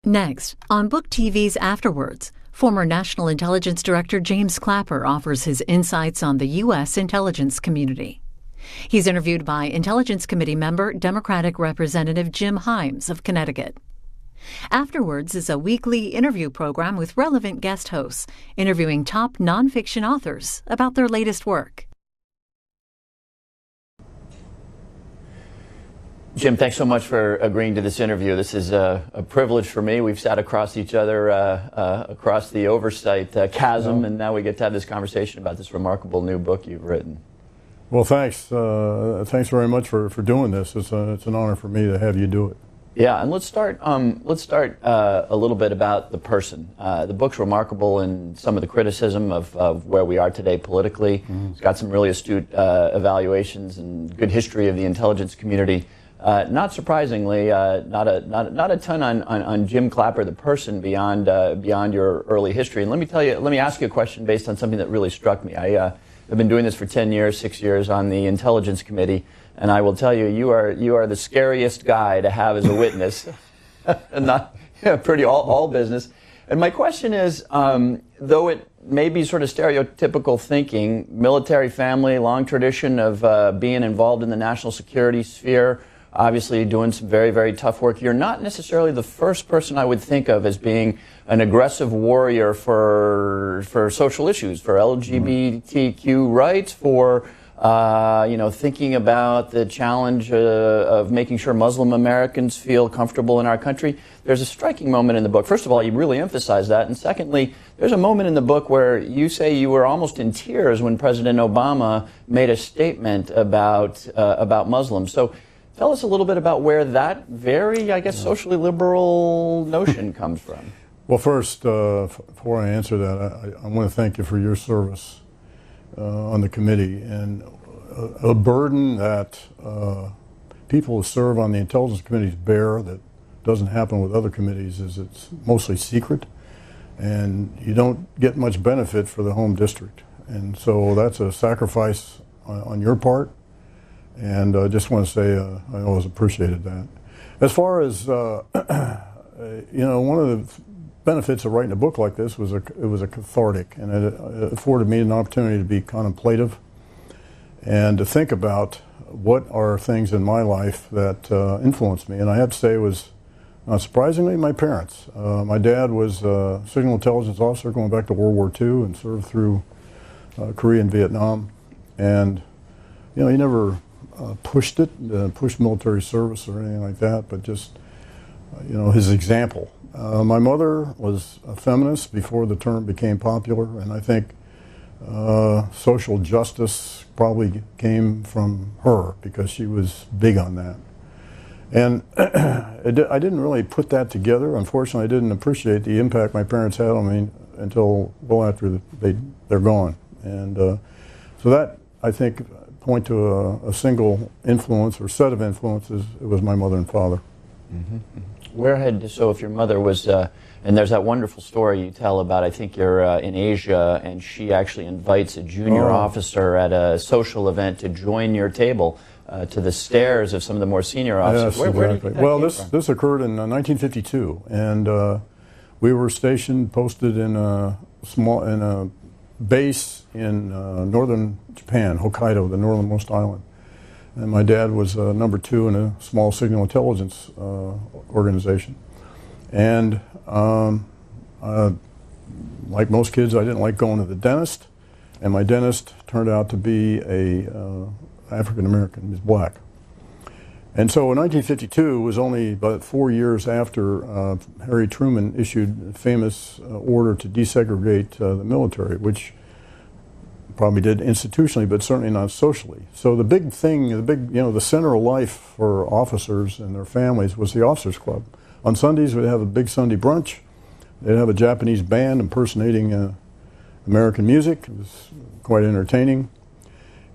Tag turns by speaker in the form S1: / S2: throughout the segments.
S1: Next, on Book TV's Afterwards, former National Intelligence Director James Clapper offers his insights on the U.S. intelligence community. He's interviewed by Intelligence Committee member Democratic Representative Jim Himes of Connecticut. Afterwards is a weekly interview program with relevant guest hosts, interviewing top nonfiction authors about their latest work.
S2: Jim, thanks so much for agreeing to this interview. This is a privilege for me. We've sat across each other across the oversight chasm, and now we get to have this conversation about this remarkable new book you've written.
S3: Well, thanks. Thanks very much for doing this. It's an honor for me to have you do it.
S2: Yeah, and let's start a little bit about the person. The book's remarkable in some of the criticism of where we are today politically. Mm-hmm. It's got some really astute evaluations and good history of the intelligence community. Not surprisingly, not a ton on Jim Clapper, the person, beyond your early history. And let me ask you a question based on something that really struck me. I've been doing this for 10 years, 6 years on the Intelligence Committee, and I will tell you, you are the scariest guy to have as a witness, and not pretty all business. And my question is, though it may be sort of stereotypical thinking, military family, long tradition of being involved in the national security sphere, obviously doing some very, very tough work. You're not necessarily the first person I would think of as being an aggressive warrior for social issues, for LGBTQ rights, for thinking about the challenge of making sure Muslim Americans feel comfortable in our country. There's a striking moment in the book. First of all, you really emphasize that, and secondly, there's a moment in the book where you say you were almost in tears when President Obama made a statement about Muslims. So tell us a little bit about where that very, I guess, socially liberal notion comes from.
S3: Well, first, before I answer that, I want to thank you for your service on the committee. And a burden that people who serve on the Intelligence Committees bear that doesn't happen with other committees is it's mostly secret, and you don't get much benefit for the home district. And so that's a sacrifice on your part. And I just want to say I always appreciated that. As far as, one of the benefits of writing a book like this was it was a cathartic, and it afforded me an opportunity to be contemplative and to think about what are things in my life that influenced me. And I have to say it was, not surprisingly, my parents. My dad was a signal intelligence officer going back to World War II and served through Korea and Vietnam. And, he never pushed military service or anything like that, but just, his example. My mother was a feminist before the term became popular, and I think social justice probably came from her because she was big on that. And I didn't really put that together. Unfortunately, I didn't appreciate the impact my parents had on me until well after they're gone. And so that, I think, point to a single influence or set of influences. It was my mother and father.
S2: Mm-hmm. So if your mother was, and there's that wonderful story you tell about, I think you're in Asia, and she actually invites a junior officer at a social event to join your table to the stares of some of the more senior officers.
S3: Yes,
S2: Where
S3: exactly. Well, this occurred in 1952, and we were posted in a base in northern Japan, Hokkaido, the northernmost island. And my dad was number 2 in a small signal intelligence organization. And like most kids, I didn't like going to the dentist. And my dentist turned out to be a African American. He was black. And so in 1952 was only about 4 years after Harry Truman issued a famous order to desegregate the military, which probably did institutionally, but certainly not socially. So the big thing, the center of life for officers and their families was the officers' club. On Sundays, we'd have a big Sunday brunch. They'd have a Japanese band impersonating American music. It was quite entertaining.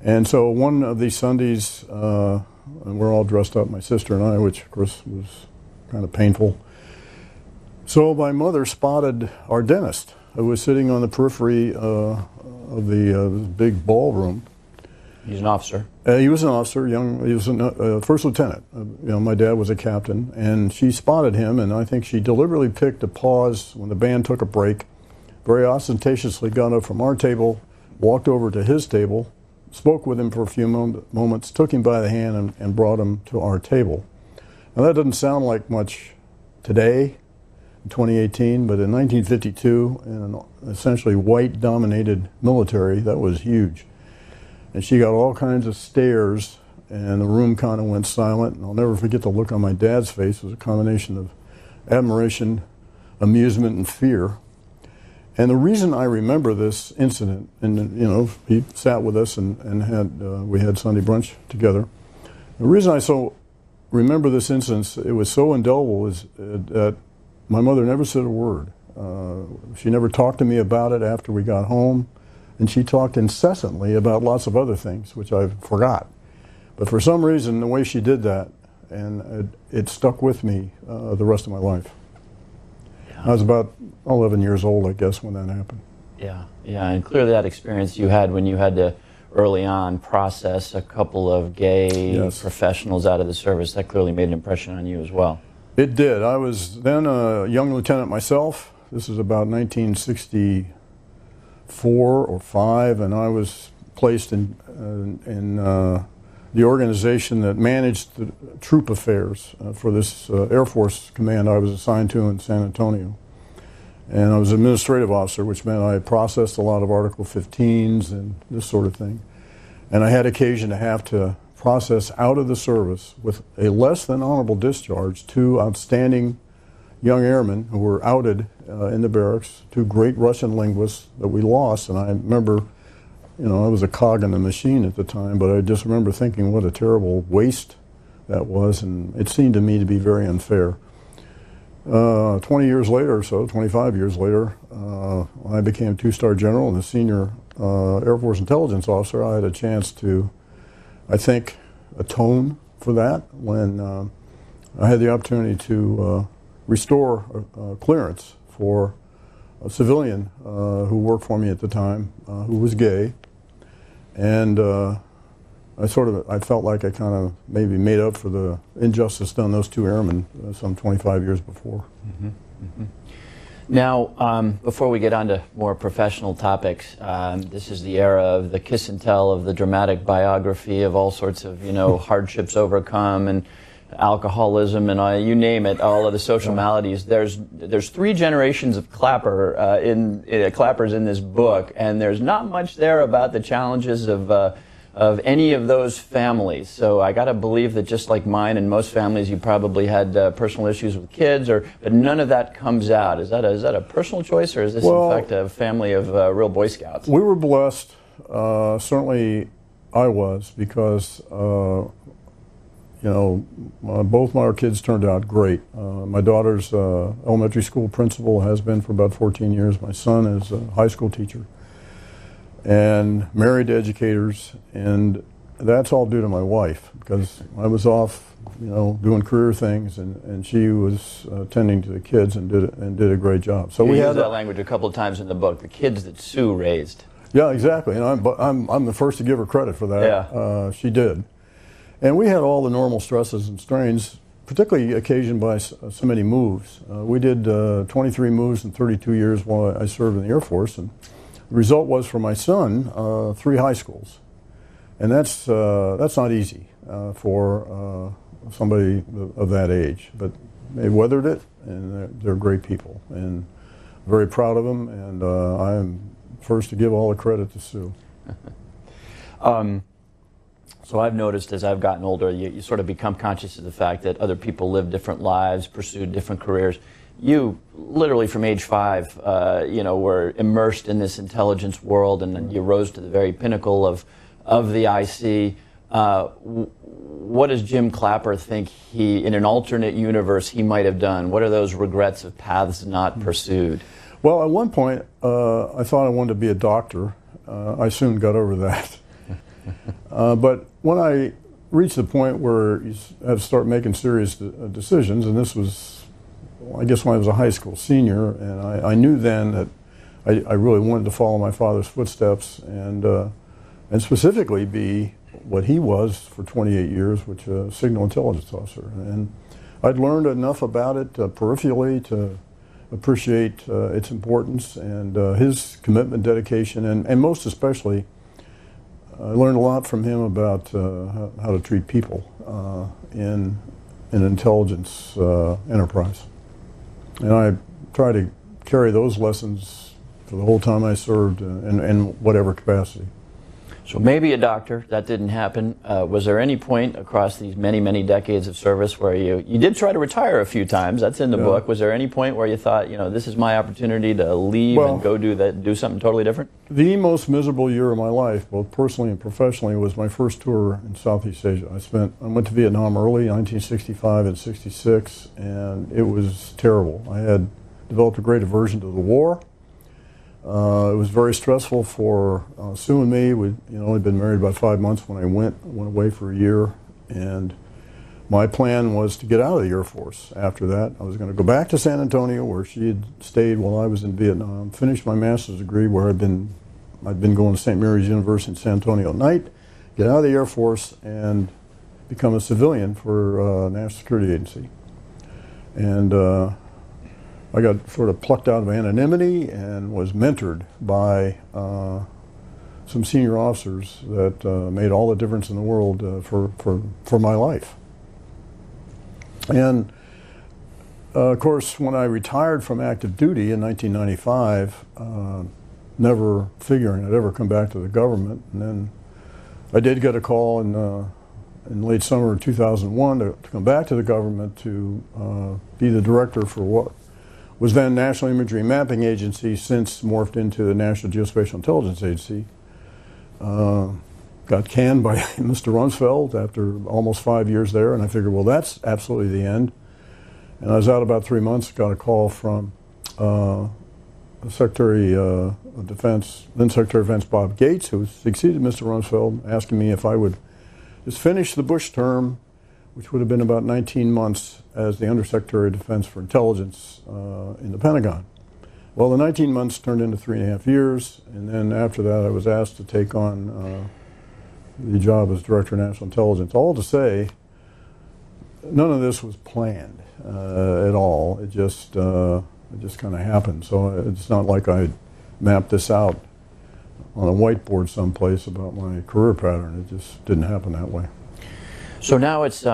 S3: And so one of these Sundays, and we're all dressed up, my sister and I, which of course was kind of painful. So my mother spotted our dentist, who was sitting on the periphery of the big ballroom,
S2: He's an officer.
S3: He was an officer, he was a first lieutenant. My dad was a captain, and she spotted him, and I think she deliberately picked a pause when the band took a break, very ostentatiously got up from our table, walked over to his table, spoke with him for a few moments, took him by the hand, and brought him to our table. Now, that doesn't sound like much today, in 2018, but in 1952, in an essentially white-dominated military, that was huge. And she got all kinds of stares, and the room kind of went silent. And I'll never forget the look on my dad's face. It was a combination of admiration, amusement, and fear. And the reason I remember this incident, and he sat with us and we had Sunday brunch together. The reason I remember this incident, it was so indelible, is that my mother never said a word. She never talked to me about it after we got home. And she talked incessantly about lots of other things, which I forgot. But for some reason, the way she did that, and it stuck with me the rest of my life. Yeah. I was about 11 years old, I guess, when that happened.
S2: Yeah, and clearly that experience you had when you had to, early on, process a couple of gay professionals out of the service, that clearly made an impression on you as well.
S3: It did. I was then a young lieutenant myself. This is about 1964 or 5, and I was placed in the organization that managed the troop affairs for this Air Force command I was assigned to in San Antonio. And I was an administrative officer, which meant I processed a lot of Article 15s and this sort of thing. And I had occasion to have to process out of the service with a less than honorable discharge 2 outstanding young airmen who were outed in the barracks, 2 great Russian linguists that we lost. And I remember, I was a cog in the machine at the time, but I just remember thinking what a terrible waste that was, and it seemed to me to be very unfair. 20 years later or so, 25 years later, when I became 2-star general and a senior Air Force intelligence officer, I had a chance to, I think, atone for that when I had the opportunity to restore clearance for a civilian who worked for me at the time, who was gay, and I felt like I kind of maybe made up for the injustice done those 2 airmen some 25 years before.
S2: Mm-hmm. Mm-hmm. Now, before we get on to more professional topics, this is the era of the kiss and tell, of the dramatic biography of all sorts of, hardships overcome and alcoholism and you name it, all of the social maladies. There's 3 generations of clappers in this book, and there's not much there about the challenges of any of those families. So I got to believe that just like mine and most families, you probably had personal issues with kids, but none of that comes out. Is that a personal choice, or is this in fact a family of real Boy Scouts?
S3: We were blessed. Certainly, I was, because both my kids turned out great. My daughter's elementary school principal, has been for about 14 years. My son is a high school teacher and married to educators, and that's all due to my wife, because I was off, doing career things, and she was tending to the kids and did a great job. So we
S2: had that language a couple of times in the book, the kids that Sue raised.
S3: Yeah, exactly, and I'm the first to give her credit for that.
S2: Yeah.
S3: She did. And we had all the normal stresses and strains, particularly occasioned by so many moves. We did 23 moves in 32 years while I served in the Air Force, and the result was, for my son, 3 high schools. And that's not easy for somebody of that age. But they weathered it, and they're great people, and very proud of them, and I am first to give all the credit to Sue.
S2: So I've noticed as I've gotten older, you sort of become conscious of the fact that other people live different lives, pursued different careers. You, literally from age 5, were immersed in this intelligence world, and then you rose to the very pinnacle of the IC. What does Jim Clapper think in an alternate universe, he might have done? What are those regrets of paths not pursued?
S3: Well, at one point, I thought I wanted to be a doctor. I soon got over that. But when I reached the point where you have to start making serious decisions, and this was, I guess, when I was a high school senior, and I knew then that I really wanted to follow my father's footsteps and and specifically be what he was for 28 years, which is a signal intelligence officer. And I'd learned enough about it peripherally to appreciate its importance and his commitment, dedication, and most especially, I learned a lot from him about how to treat people in an intelligence enterprise. And I try to carry those lessons for the whole time I served in whatever capacity.
S2: So maybe a doctor, that didn't happen. Was there any point across these many, many decades of service where you did try to retire a few times? That's in the book. Was there any point where you thought, this is my opportunity to leave and go do something totally different?
S3: The most miserable year of my life, both personally and professionally, was my first tour in Southeast Asia. I went to Vietnam early, 1965 and 66, and it was terrible. I had developed a great aversion to the war. It was very stressful for Sue and me. We'd only been married about 5 months when I went away for a year, and my plan was to get out of the Air Force. After that, I was going to go back to San Antonio, where she had stayed while I was in Vietnam, finish my master's degree, where I'd been going to St. Mary's University in San Antonio at night, get out of the Air Force, and become a civilian for a national security agency. And I got sort of plucked out of anonymity and was mentored by some senior officers that made all the difference in the world for my life. And of course, when I retired from active duty in 1995, never figuring I'd ever come back to the government. And then I did get a call in late summer of 2001 to come back to the government to be the director for what was then National Imagery Mapping Agency, since morphed into the National Geospatial Intelligence Agency. Got canned by Mr. Rumsfeld after almost 5 years there, and I figured, well, that's absolutely the end. And I was out about 3 months, got a call from the Secretary of Defense, then Secretary of Defense Bob Gates, who succeeded Mr. Rumsfeld, asking me if I would just finish the Bush term, which would have been about 19 months as the Undersecretary of Defense for Intelligence in the Pentagon. Well, the 19 months turned into 3.5 years, and then after that I was asked to take on the job as Director of National Intelligence. All to say, none of this was planned at all. It just kind of happened. So it's not like I mapped this out on a whiteboard someplace about my career pattern. It just didn't happen that way.
S2: So now it's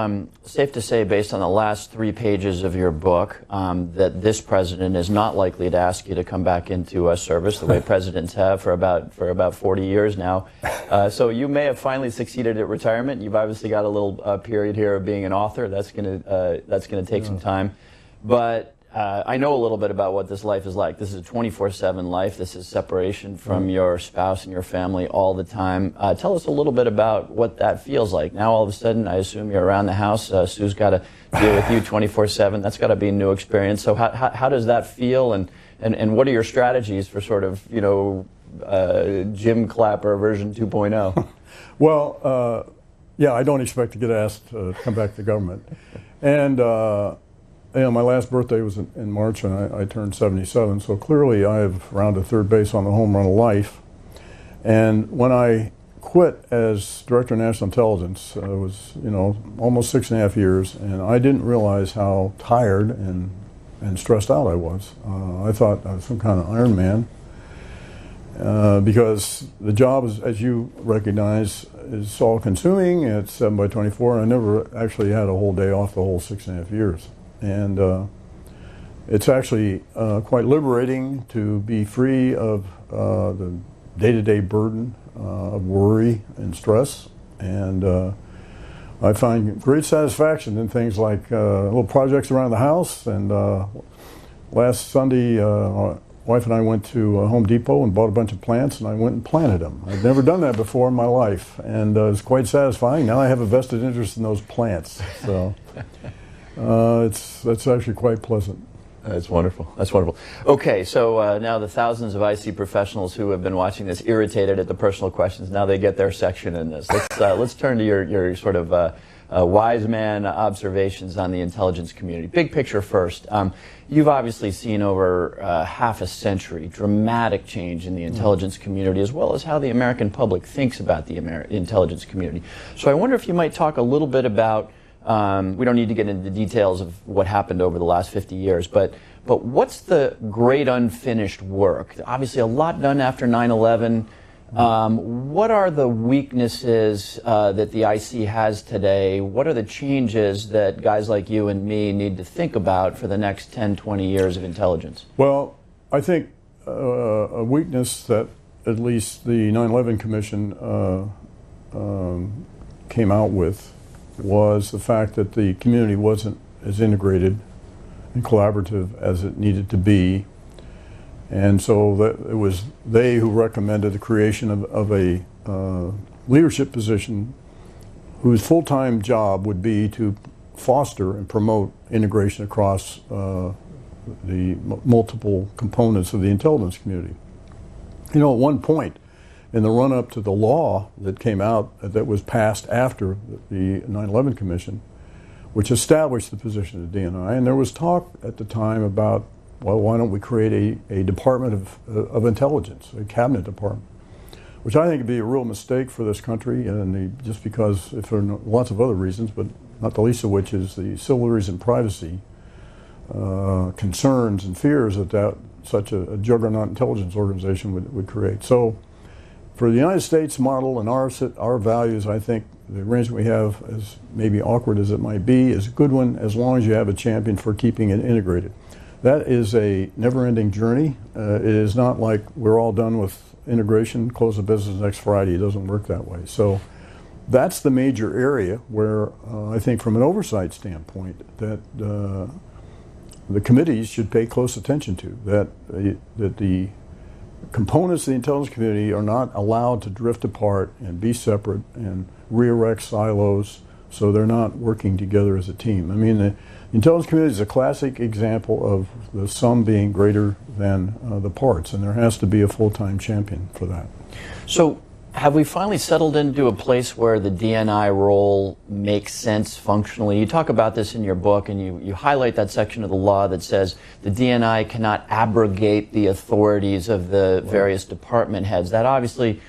S2: safe to say, based on the last 3 pages of your book, that this president is not likely to ask you to come back into service the way presidents have for about 40 years now. So you may have finally succeeded at retirement. You've obviously got a little period here of being an author. That's gonna take some time, but I know a little bit about what this life is like. This is a 24/7 life. This is separation from your spouse and your family all the time. Tell us a little bit about what that feels like. Now all of a sudden, I assume you're around the house. Sue's got to deal with you 24/7. That's got to be a new experience. So how does that feel, and what are your strategies for sort of, Jim Clapper version 2.0?
S3: Well, yeah, I don't expect to get asked to come back to the government. And my last birthday was in March, and I turned 77, so clearly I have rounded third base on the home run of life. And when I quit as Director of National Intelligence, it was, almost 6.5 years, and I didn't realize how tired and stressed out I was. I thought I was some kind of Iron Man, because the job, as you recognize, is all-consuming. It's 7 by 24, and I never actually had a whole day off the whole 6.5 years. And it's actually quite liberating to be free of the day-to-day burden of worry and stress. And I find great satisfaction in things like little projects around the house. And last Sunday, my wife and I went to Home Depot and bought a bunch of plants, and I went and planted them. I'd never done that before in my life, and it was quite satisfying. Now I have a vested interest in those plants. So. That's actually quite pleasant.
S2: That's wonderful. That's wonderful. Okay, so now the thousands of IC professionals who have been watching this irritated at the personal questions, now they get their section in this. Let's turn to your sort of wise man observations on the intelligence community. Big picture first. You've obviously seen over half a century dramatic change in the intelligence community, as well as how the American public thinks about the intelligence community. So I wonder if you might talk a little bit about, we don't need to get into the details of what happened over the last 50 years, but what's the great unfinished work? Obviously a lot done after 9/11. What are the weaknesses that the IC has today? What are the changes that guys like you and me need to think about for the next 10, 20 years of intelligence?
S3: Well, I think a weakness that at least the 9/11 Commission came out with was the fact that the community wasn't as integrated and collaborative as it needed to be. And so that it was they who recommended the creation of a leadership position whose full-time job would be to foster and promote integration across the multiple components of the intelligence community. You know, at one point in the run-up to the law that came out that was passed after the 9/11 Commission, which established the position of DNI, and there was talk at the time about, well, why don't we create a department of intelligence, a cabinet department, which I think would be a real mistake for this country, and just because, for lots of other reasons, but not the least of which is the civil liberties and privacy concerns and fears that such a juggernaut intelligence organization would create. So for the United States model and our values, I think the arrangement we have, as maybe awkward as it might be, is a good one as long as you have a champion for keeping it integrated. That is a never-ending journey. It is not like we're all done with integration, close the business next Friday. It doesn't work that way. So that's the major area where I think from an oversight standpoint that the committees should pay close attention to, that the components of the intelligence community are not allowed to drift apart and be separate and re-erect silos so they're not working together as a team. I mean, the intelligence community is a classic example of the sum being greater than the parts, and there has to be a full-time champion for that.
S2: So have we finally settled into a place where the DNI role makes sense functionally? You talk about this in your book, and you highlight that section of the law that says the DNI cannot abrogate the authorities of the various department heads. That obviously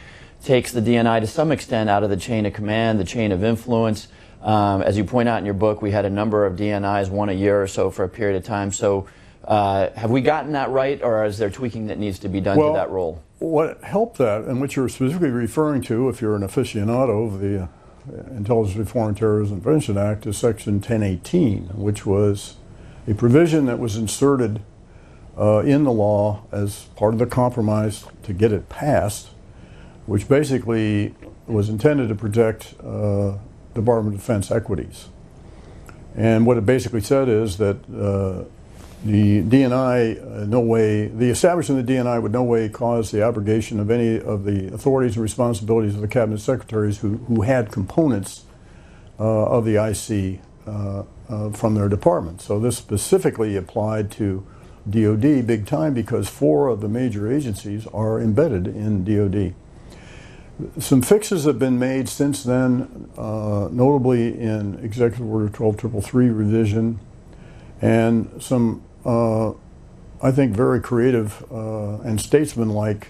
S2: takes the DNI to some extent out of the chain of command, the chain of influence. As you point out in your book, we had a number of DNIs, one a year or so for a period of time. So have we gotten that right, or is there tweaking that needs to be done to that role?
S3: What helped that, and what you're specifically referring to, if you're an aficionado of the Intelligence Reform and Terrorism Prevention Act, is Section 1018, which was a provision that was inserted in the law as part of the compromise to get it passed, which basically was intended to protect Department of Defense equities. And what it basically said is that the DNI, the establishment of the DNI would no way cause the abrogation of any of the authorities and responsibilities of the cabinet secretaries who had components of the IC from their department. So this specifically applied to DOD big time because 4 of the major agencies are embedded in DOD. Some fixes have been made since then, notably in Executive Order 12333 revision, and some, I think, very creative and statesmanlike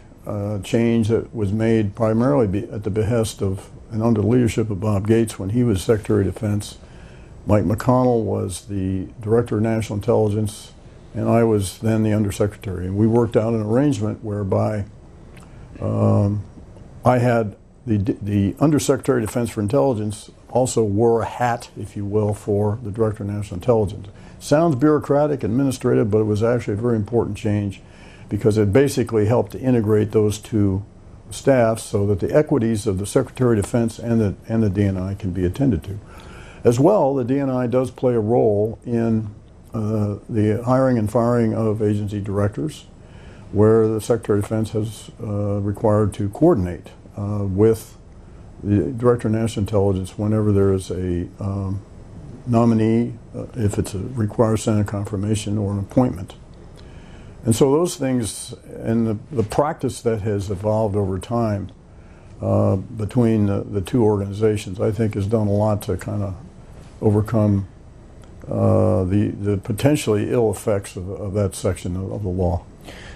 S3: change that was made primarily at the behest of and under the leadership of Bob Gates when he was Secretary of Defense. Mike McConnell was the Director of National Intelligence, and I was then the Undersecretary. And we worked out an arrangement whereby I had the Undersecretary of Defense for Intelligence also wore a hat, if you will, for the Director of National Intelligence. Sounds bureaucratic, administrative, but it was actually a very important change because it basically helped to integrate those two staffs so that the equities of the Secretary of Defense and the DNI can be attended to. As well, the DNI does play a role in the hiring and firing of agency directors, where the Secretary of Defense has required to coordinate with the Director of National Intelligence whenever there is a nominee, if it requires Senate confirmation or an appointment. And so those things, and the practice that has evolved over time between the two organizations, I think has done a lot to kind of overcome the potentially ill effects of that section of the law.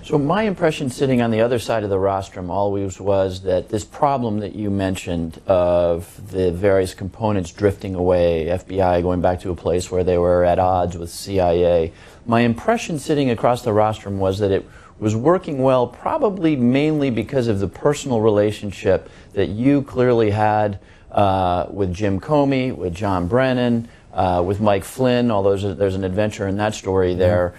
S2: So my impression sitting on the other side of the rostrum always was that this problem that you mentioned of the various components drifting away, FBI going back to a place where they were at odds with CIA, my impression sitting across the rostrum was that it was working well, probably mainly because of the personal relationship that you clearly had with Jim Comey, with John Brennan, with Mike Flynn, although there's an adventure in that story there,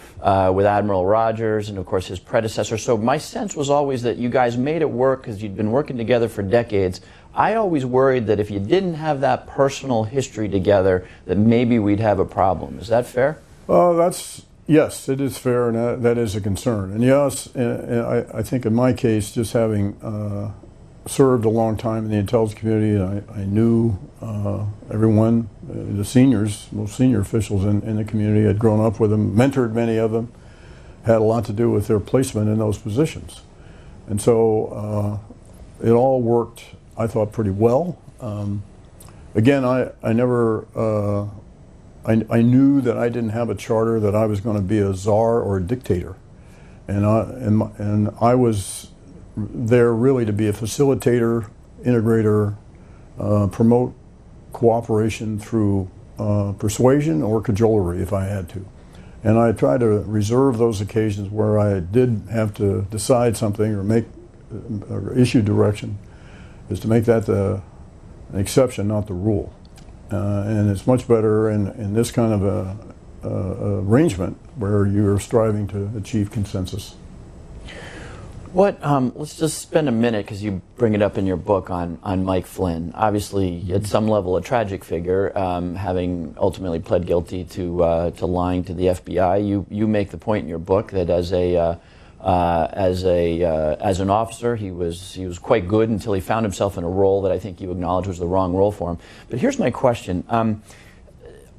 S2: with Admiral Rogers and, of course, his predecessor. So my sense was always that you guys made it work because you'd been working together for decades. I always worried that if you didn't have that personal history together, that maybe we'd have a problem. Is that fair?
S3: Yes, it is fair, and that is a concern. And yes, I think in my case, just having served a long time in the intelligence community, I knew everyone, the seniors, most senior officials in the community. I'd grown up with them, mentored many of them, had a lot to do with their placement in those positions. And so it all worked, I thought, pretty well. Again, I never, I knew that I didn't have a charter that I was going to be a czar or a dictator. And I was there really to be a facilitator, integrator, promote cooperation through persuasion or cajolery if I had to. And I try to reserve those occasions where I did have to decide something or issue direction, is to make that an exception, not the rule. And it's much better in this kind of a arrangement where you're striving to achieve consensus.
S2: Let's just spend a minute, because you bring it up in your book, on Mike Flynn. Obviously, at some level, a tragic figure, having ultimately pled guilty to lying to the FBI. You make the point in your book that as an officer, he was quite good until he found himself in a role that I think you acknowledge was the wrong role for him. But here's my question.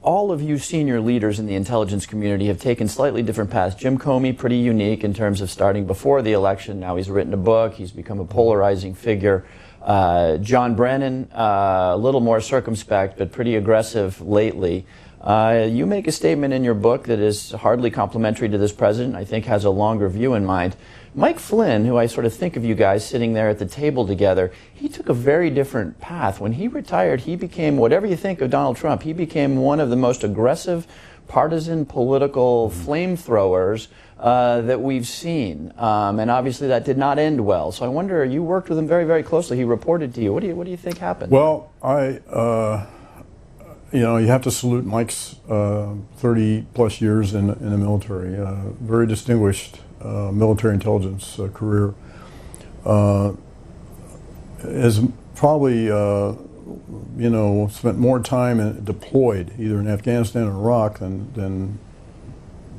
S2: All of you senior leaders in the intelligence community have taken slightly different paths. Jim Comey, pretty unique in terms of starting before the election. Now he's written a book. He's become a polarizing figure. John Brennan, a little more circumspect, but pretty aggressive lately. You make a statement in your book that is hardly complimentary to this president, I think has a longer view in mind. Mike Flynn, who I sort of think of you guys sitting there at the table together, he took a very different path. When he retired, he became, whatever you think of Donald Trump, he became one of the most aggressive partisan political flamethrowers that we've seen. And obviously that did not end well. So I wonder, you worked with him very, very closely. He reported to you. What do you think happened?
S3: Well, you have to salute Mike's 30-plus years in the military. Very distinguished military intelligence career. Has probably, spent more time deployed either in Afghanistan or Iraq than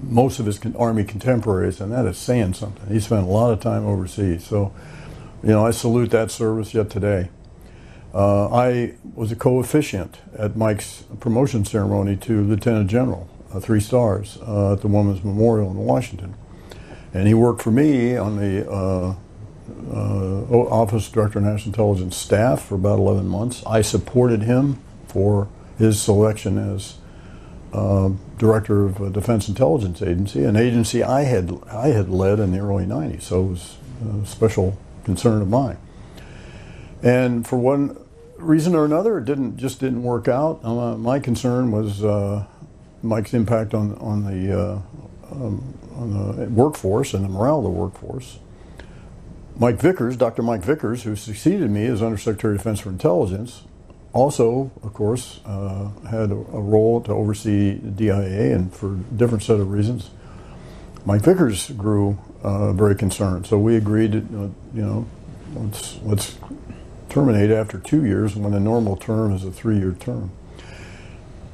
S3: most of his Army contemporaries, and that is saying something. He spent a lot of time overseas. So, I salute that service yet today. I was a co-officiant at Mike's promotion ceremony to Lieutenant General, 3 stars, at the Women's Memorial in Washington. And he worked for me on the Office of Director of National Intelligence staff for about 11 months. I supported him for his selection as Director of Defense Intelligence Agency, an agency I had led in the early 90s, so it was a special concern of mine. And for one reason or another, it didn't work out. My concern was Mike's impact on the workforce and the morale of the workforce. Dr. Mike Vickers, who succeeded me as Undersecretary of Defense for Intelligence, also, of course, had a role to oversee the DIA, and for a different set of reasons. Mike Vickers grew very concerned, so we agreed to, let's terminate after 2 years when the normal term is a 3-year term.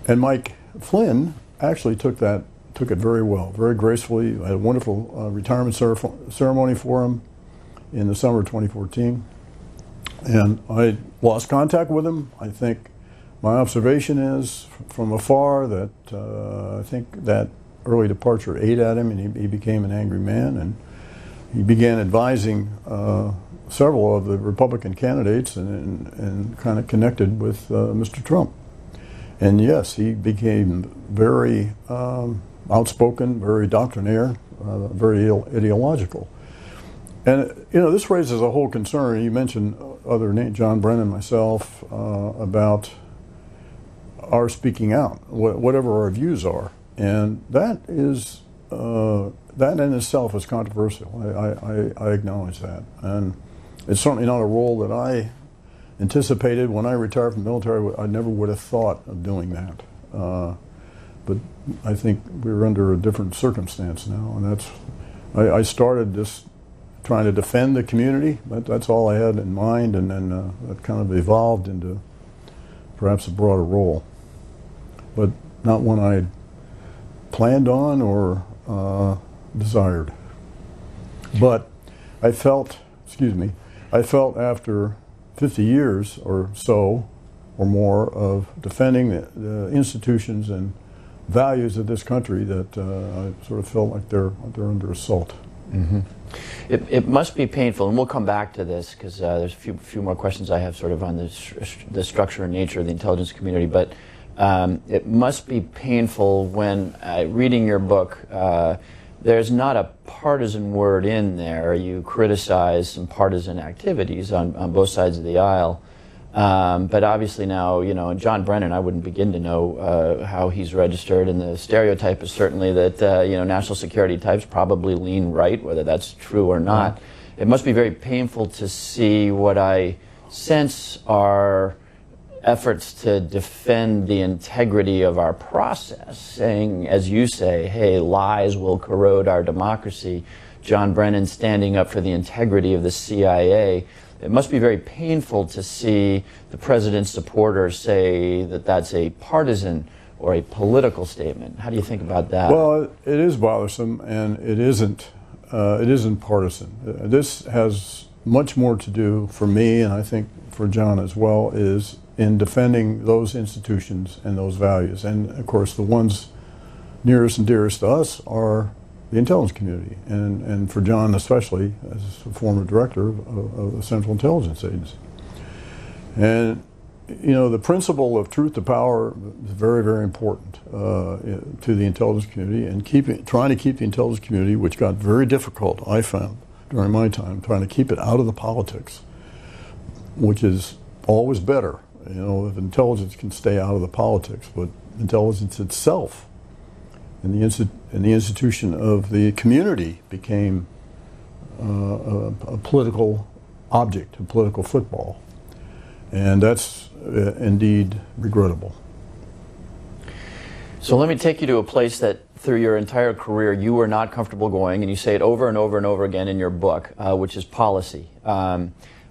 S3: And Mike Flynn actually took it very well, very gracefully. I had a wonderful retirement ceremony for him in the summer of 2014. And I lost contact with him. I think my observation is from afar that I think that early departure ate at him, and he became an angry man, and he began advising several of the Republican candidates and kind of connected with Mr. Trump. And yes, he became very outspoken, very doctrinaire, very ideological. And this raises a whole concern. You mentioned other names, John Brennan, myself, about our speaking out, whatever our views are, and that in itself is controversial. I acknowledge that, and it's certainly not a role that I anticipated when I retired from the military. I never would have thought of doing that, but I think we're under a different circumstance now, and I started just trying to defend the community. That's all I had in mind, and then that kind of evolved into perhaps a broader role, but not one I planned on or desired. But I felt after 50 years or so or more of defending the institutions and values of this country that I sort of felt like they're under assault.
S2: Mm-hmm. It must be painful, and we'll come back to this because there's a few more questions I have sort of on the structure and nature of the intelligence community, but it must be painful when reading your book, there's not a partisan word in there. You criticize some partisan activities on both sides of the aisle. But obviously now, John Brennan, I wouldn't begin to know how he's registered, and the stereotype is certainly that, national security types probably lean right, whether that's true or not. It must be very painful to see what I sense are efforts to defend the integrity of our process, saying, as you say, hey, lies will corrode our democracy. John Brennan standing up for the integrity of the CIA. It must be very painful to see the president's supporters say that that's a partisan or a political statement. How do you think about that?
S3: Well, it is bothersome, and it isn't partisan. This has much more to do, for me, and I think for John as well, is in defending those institutions and those values. And of course, the ones nearest and dearest to us are the intelligence community, and for John especially, as a former director of the Central Intelligence Agency. And the principle of truth to power is very, very important to the intelligence community, and trying to keep the intelligence community, which got very difficult, I found during my time, trying to keep it out of the politics, which is always better. If intelligence can stay out of the politics, but intelligence itself and the institution of the community became a political object, a political football. And that's indeed regrettable. So
S2: let me take you to a place that through your entire career you were not comfortable going, and you say it over and over and over again in your book, which is policy.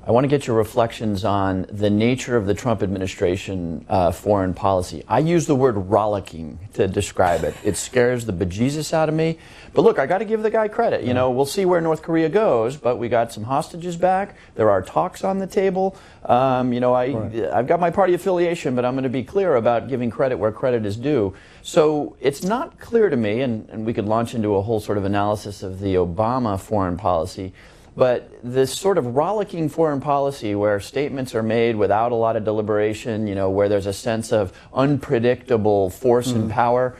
S2: I want to get your reflections on the nature of the Trump administration foreign policy. I use the word rollicking to describe it. It scares the bejesus out of me. But look, I got to give the guy credit. We'll see where North Korea goes, but we got some hostages back. There are talks on the table. I've got my party affiliation, but I'm going to be clear about giving credit where credit is due. So it's not clear to me, and we could launch into a whole sort of analysis of the Obama foreign policy, but this sort of rollicking foreign policy where statements are made without a lot of deliberation, where there's a sense of unpredictable force and power,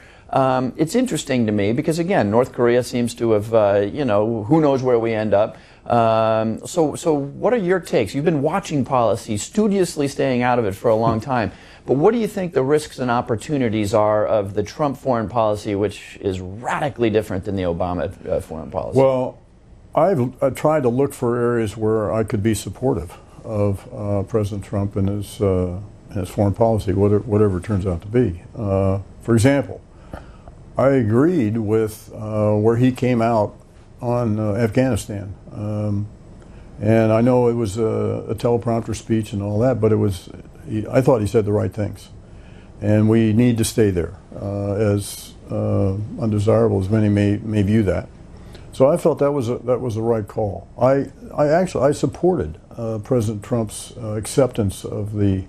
S2: it's interesting to me because, again, North Korea seems to have, who knows where we end up. So what are your takes? You've been watching policy, studiously staying out of it for a long time. But what do you think the risks and opportunities are of the Trump foreign policy, which is radically different than the Obama foreign policy?
S3: Well, I've tried to look for areas where I could be supportive of President Trump and his foreign policy, whatever it turns out to be. For example, I agreed with where he came out on Afghanistan. And I know it was a teleprompter speech and all that, but I thought he said the right things. And we need to stay there, as undesirable as many may view that. So I felt that was the right call. I supported President Trump's acceptance of the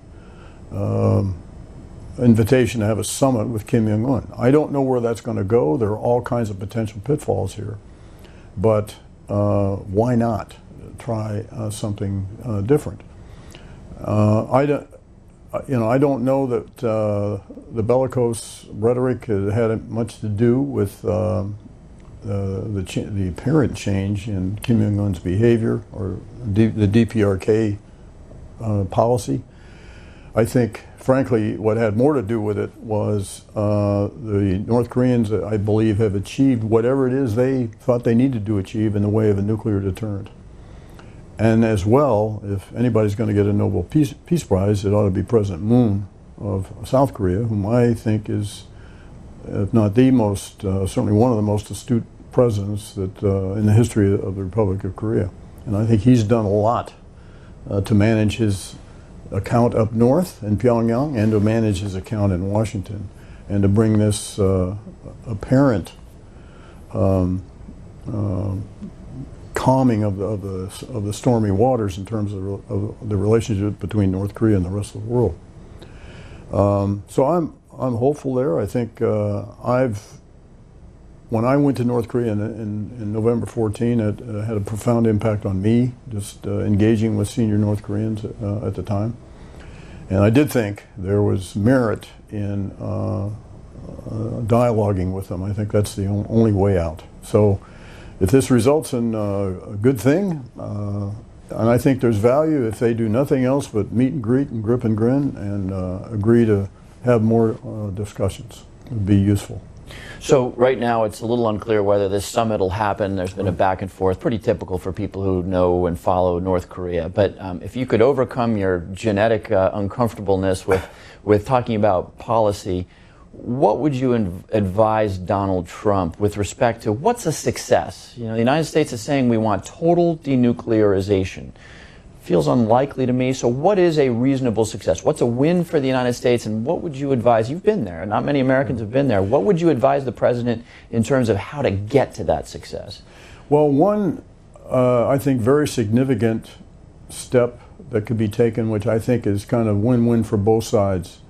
S3: invitation to have a summit with Kim Jong-un. I don't know where that's going to go. There are all kinds of potential pitfalls here, but why not try something different? I don't know that the bellicose rhetoric had much to do with the apparent change in Kim Jong-un's behavior or the DPRK policy. I think, frankly, what had more to do with it was the North Koreans, I believe, have achieved whatever it is they thought they needed to achieve in the way of a nuclear deterrent. And as well, if anybody's going to get a Nobel Peace Prize, it ought to be President Moon of South Korea, whom I think is, if not the most, certainly one of the most astute presidents that in the history of the Republic of Korea. And I think he's done a lot to manage his account up north in Pyongyang and to manage his account in Washington and to bring this apparent calming of the stormy waters in terms of the relationship between North Korea and the rest of the world. So I'm hopeful there. I think when I went to North Korea in November 14, it had a profound impact on me, just engaging with senior North Koreans at the time. And I did think there was merit in dialoguing with them. I think that's the only way out. So if this results in a good thing, and I think there's value if they do nothing else but meet and greet and grip and grin and agree to have more discussions, it would be useful.
S2: So right now it's a little unclear whether this summit will happen. There's been a back and forth, pretty typical for people who know and follow North Korea. But if you could overcome your genetic uncomfortableness with talking about policy, what would you advise Donald Trump with respect to what's a success? The United States is saying we want total denuclearization. Feels unlikely to me. So what is a reasonable success? What's a win for the United States, and what would you advise? You've been there. Not many Americans have been there. What would you advise the president in terms of how to get to that success?
S3: Well, one, I think, very significant step that could be taken, which I think is kind of win-win for both sides,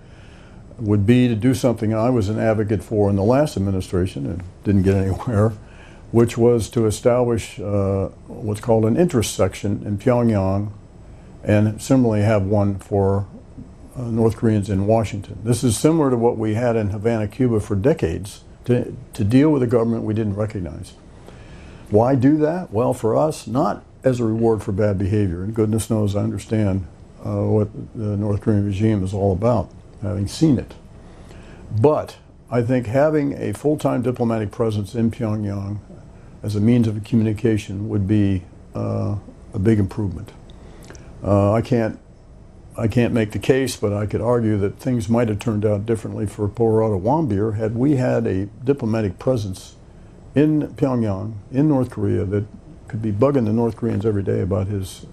S3: would be to do something I was an advocate for in the last administration and didn't get anywhere, which was to establish what's called an interest section in Pyongyang and similarly have one for North Koreans in Washington. This is similar to what we had in Havana, Cuba for decades to deal with a government we didn't recognize. Why do that? Well, for us, not as a reward for bad behavior, and goodness knows I understand what the North Korean regime is all about, having seen it. But I think having a full-time diplomatic presence in Pyongyang as a means of communication would be a big improvement. I can't make the case, but I could argue that things might have turned out differently for Pororata Wambir had we had a diplomatic presence in Pyongyang, in North Korea, that could be bugging the North Koreans every day about his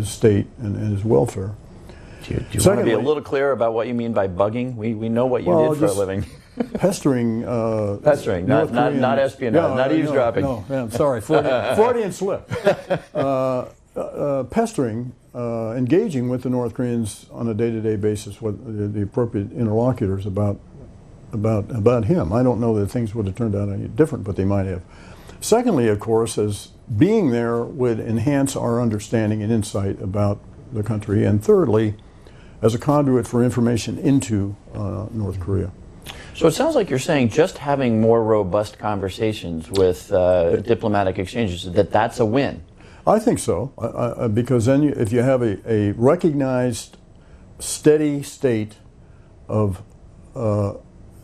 S3: state and his welfare.
S2: Do you want to be a little clearer about what you mean by bugging? We know what you did for a living.
S3: Pestering.
S2: Pestering, not espionage, not eavesdropping.
S3: No, I'm sorry, Freudian slip. Pestering, engaging with the North Koreans on a day-to-day basis, with the appropriate interlocutors about him. I don't know that things would have turned out any different, but they might have. Secondly, of course, as being there would enhance our understanding and insight about the country. And thirdly, as a conduit for information into North Korea.
S2: So it sounds like you're saying just having more robust conversations with diplomatic exchanges, that's a win.
S3: I think so, because then if you have a recognized steady state of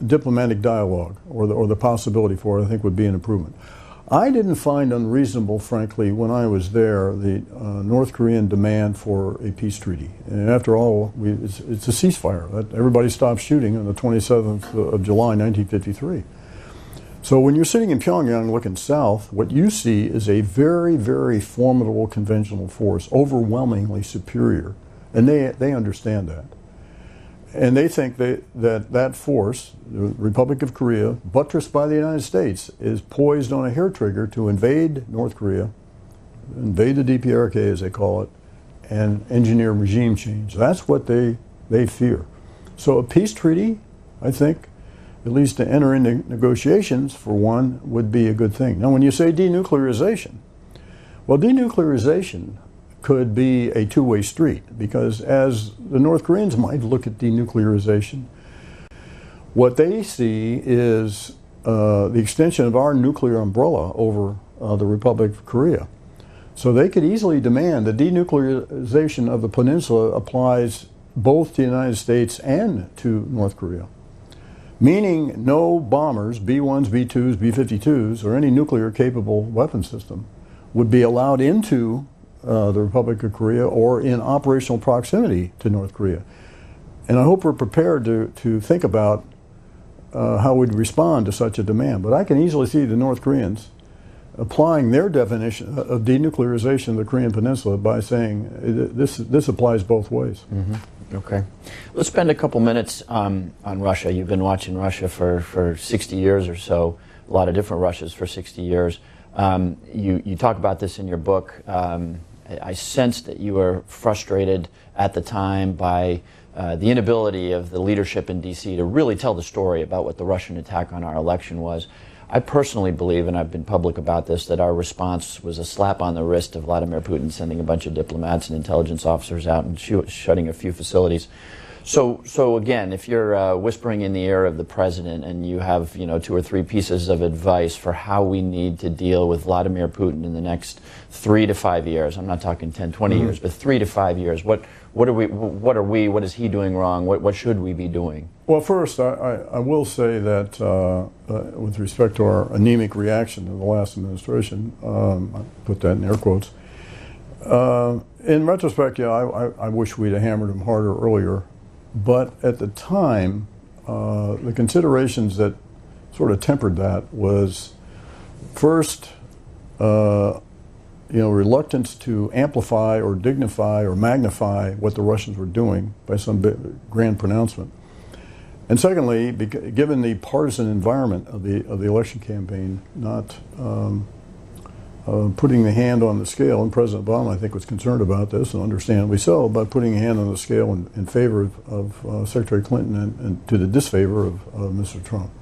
S3: diplomatic dialogue, or the possibility for it, I think would be an improvement. I didn't find unreasonable, frankly, when I was there, the North Korean demand for a peace treaty. And after all, it's a ceasefire. Everybody stopped shooting on the 27th of July, 1953. So when you're sitting in Pyongyang looking south, what you see is a very, very formidable conventional force, overwhelmingly superior. And they understand that. And they think that force, the Republic of Korea, buttressed by the United States, is poised on a hair trigger to invade North Korea, invade the DPRK as they call it, and engineer regime change. That's what they fear. So a peace treaty, I think, at least to enter into negotiations for one, would be a good thing. Now when you say denuclearization, well, denuclearization could be a two-way street, because as the North Koreans might look at denuclearization, what they see is the extension of our nuclear umbrella over the Republic of Korea. So they could easily demand the denuclearization of the peninsula applies both to the United States and to North Korea, meaning no bombers, B-1s, B-2s, B-52s, or any nuclear-capable weapon system would be allowed into the Republic of Korea or in operational proximity to North Korea. And I hope we're prepared to think about how we'd respond to such a demand. But I can easily see the North Koreans applying their definition of denuclearization of the Korean Peninsula by saying this applies both ways.
S2: Mm-hmm. Okay. Let's spend a couple minutes on Russia. You've been watching Russia for 60 years or so, a lot of different Russias for 60 years. You talk about this in your book. I sensed that you were frustrated at the time by the inability of the leadership in D.C. to really tell the story about what the Russian attack on our election was. I personally believe, and I've been public about this, that our response was a slap on the wrist of Vladimir Putin sending a bunch of diplomats and intelligence officers out and shutting a few facilities. So again, if you're whispering in the ear of the president and you have 2 or 3 pieces of advice for how we need to deal with Vladimir Putin in the next 3 to 5 years, I'm not talking 10, 20 years, but 3 to 5 years, what is he doing wrong? What should we be doing?
S3: Well, first, I will say that with respect to our anemic reaction to the last administration, I put that in air quotes. In retrospect, I wish we'd have hammered him harder earlier. But at the time, the considerations that sort of tempered that was, first, reluctance to amplify or dignify or magnify what the Russians were doing by some grand pronouncement. And secondly, given the partisan environment of the election campaign, not putting the hand on the scale, and President Obama, I think, was concerned about this, and understandably so, about putting a hand on the scale in favor of Secretary Clinton and to the disfavor of Mr. Trump.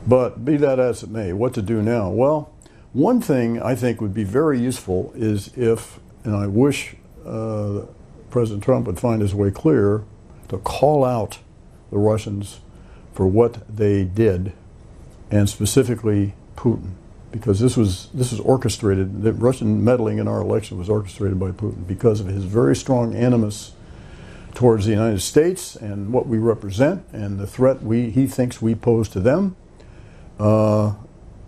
S3: But be that as it may, what to do now? Well, one thing I think would be very useful is if, and I wish President Trump would find his way clear, to call out the Russians for what they did, and specifically Putin. Because this was orchestrated, the Russian meddling in our election was orchestrated by Putin because of his very strong animus towards the United States and what we represent and the threat he thinks we pose to them.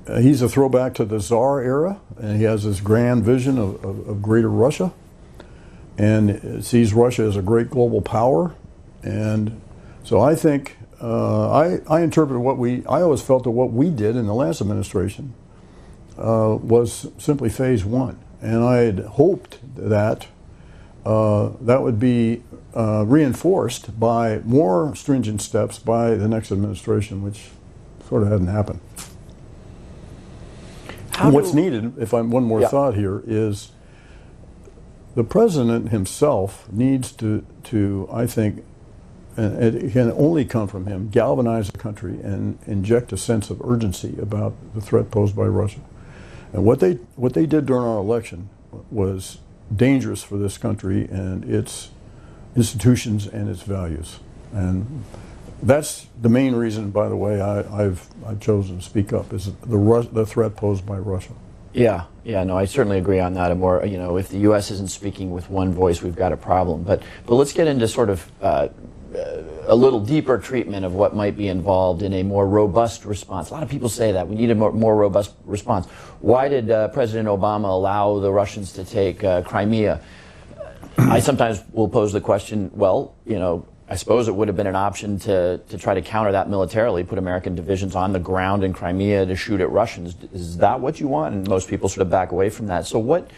S3: He's a throwback to the Tsar era, and he has this grand vision of greater Russia and sees Russia as a great global power. And so I think, I interpret I always felt that what we did in the last administration was simply phase 1, and I had hoped that that would be reinforced by more stringent steps by the next administration, which sort of hadn't happened. What's needed, if I'm one more thought here, is the president himself needs to I think, and it can only come from him, galvanize the country and inject a sense of urgency about the threat posed by Russia. And what they did during our election was dangerous for this country and its institutions and its values. And that's the main reason, by the way, I've chosen to speak up, is the threat posed by Russia. Yeah,
S2: no, I certainly agree on that. And more, if the U.S. isn't speaking with one voice, we've got a problem. But let's get into sort of a little deeper treatment of what might be involved in a more robust response. A lot of people say that we need a more robust response. Why did President Obama allow the Russians to take Crimea? I sometimes will pose the question, well, I suppose it would have been an option to try to counter that militarily, put American divisions on the ground in Crimea to shoot at Russians. Is that what you want? And most people sort of back away from that. So what,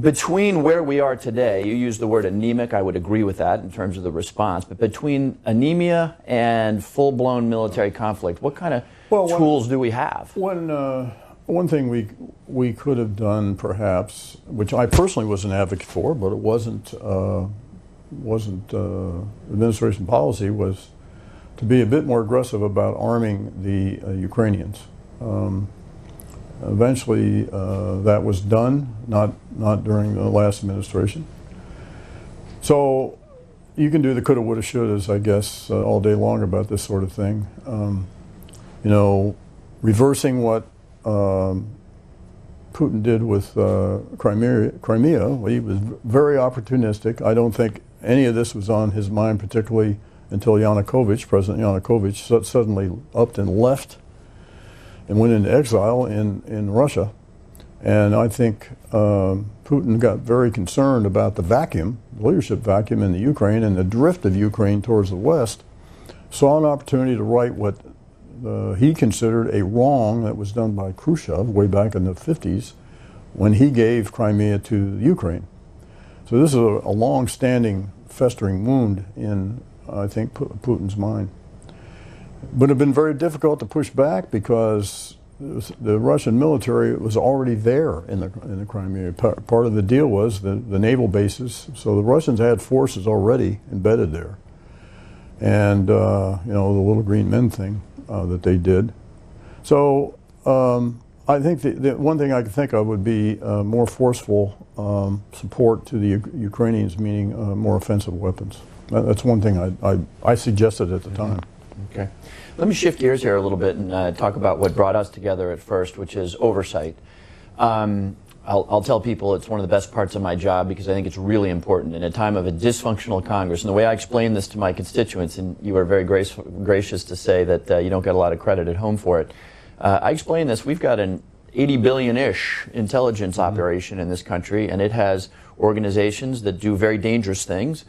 S2: between where we are today, you used the word anemic, I would agree with that in terms of the response, but between anemia and full-blown military conflict, what kind of tools do we have?
S3: One thing we could have done, perhaps, which I personally was an advocate for, but it wasn't administration policy, was to be a bit more aggressive about arming the Ukrainians. Eventually, that was done, not during the last administration. So you can do the coulda, woulda, shouldas, I guess, all day long about this sort of thing. You know, reversing what Putin did with Crimea, well, he was very opportunistic. I don't think any of this was on his mind, particularly until President Yanukovych, suddenly upped and left and went into exile in Russia. And I think Putin got very concerned about the vacuum, the leadership vacuum in the Ukraine and the drift of Ukraine towards the West, saw an opportunity to right what he considered a wrong that was done by Khrushchev way back in the 50s when he gave Crimea to Ukraine. So this is a long-standing, festering wound in, I think, Putin's mind. But it had been very difficult to push back because the Russian military was already there in the Crimea. Part of the deal was the naval bases, so the Russians had forces already embedded there. And, you know, the little green men thing that they did. So I think the one thing I could think of would be more forceful support to the Ukrainians, meaning more offensive weapons. That's one thing I suggested at the time.
S2: Okay. Let me shift gears here a little bit and talk about what brought us together at first, which is oversight. I'll tell people it's one of the best parts of my job because I think it's really important in a time of a dysfunctional Congress. And the way I explain this to my constituents, and you are very gracious to say that you don't get a lot of credit at home for it, I explain this. We've got an 80 billion-ish intelligence operation in this country, and it has organizations that do very dangerous things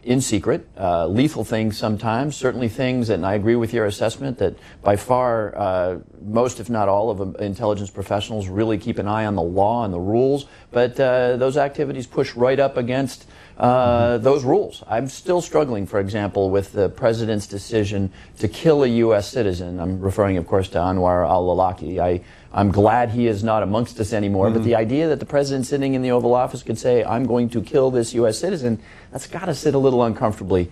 S2: in secret, lethal things sometimes, certainly things, and I agree with your assessment that by far most, if not all, of intelligence professionals really keep an eye on the law and the rules, but those activities push right up against those rules. I'm still struggling, for example, with the president's decision to kill a U.S. citizen. I'm referring, of course, to Anwar al-Awlaki. I'm glad he is not amongst us anymore, but the idea that the president sitting in the Oval Office could say, I'm going to kill this U.S. citizen, that's got to sit a little uncomfortably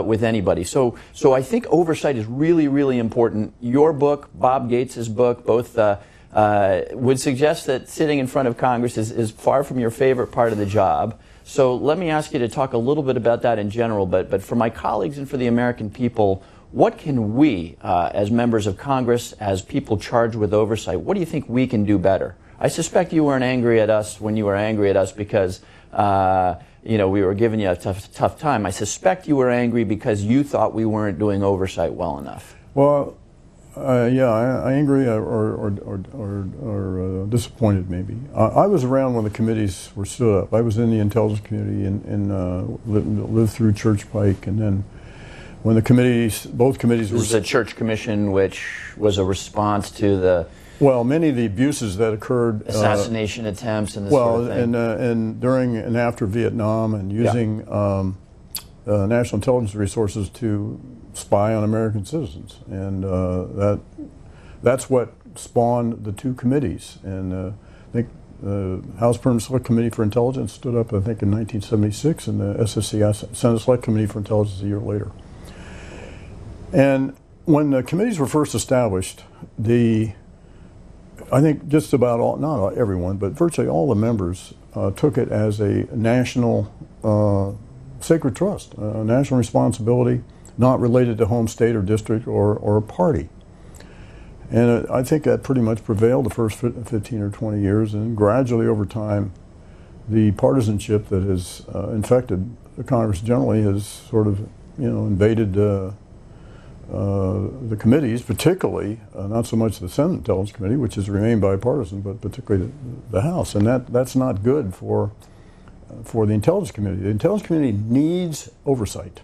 S2: with anybody. So I think oversight is really, really important. Your book, Bob Gates's book, both would suggest that sitting in front of Congress is far from your favorite part of the job. So let me ask you to talk a little bit about that in general, but for my colleagues and for the American people, what can we, as members of Congress, as people charged with oversight, what do you think we can do better? I suspect you weren't angry at us when you were angry at us because, you know, we were giving you a tough time. I suspect you were angry because you thought we weren't doing oversight well enough.
S3: Well, yeah, I angry or disappointed maybe. I was around when the committees were stood up. I was in the Intelligence Committee and lived through Church Pike, and then when the committees, both committees were...
S2: This is the Church Commission, which was a response to the...
S3: Well, many of the abuses that occurred...
S2: Assassination attempts and this sort of thing.
S3: And during and after Vietnam, and using national intelligence resources to spy on American citizens. And that's what spawned the two committees. And I think the House Permanent Select Committee for Intelligence stood up, I think, in 1976, and the SSC, Senate Select Committee for Intelligence, a year later. And when the committees were first established, I think just about all, not everyone, but virtually all the members took it as a national sacred trust, a national responsibility, not related to home state or district or party. And I think that pretty much prevailed the first 15 or 20 years, and gradually over time, the partisanship that has infected the Congress generally has sort of, you know, invaded the committees, particularly not so much the Senate Intelligence Committee, which has remained bipartisan, but particularly the House, and that's not good for the Intelligence Committee. The Intelligence Committee needs oversight.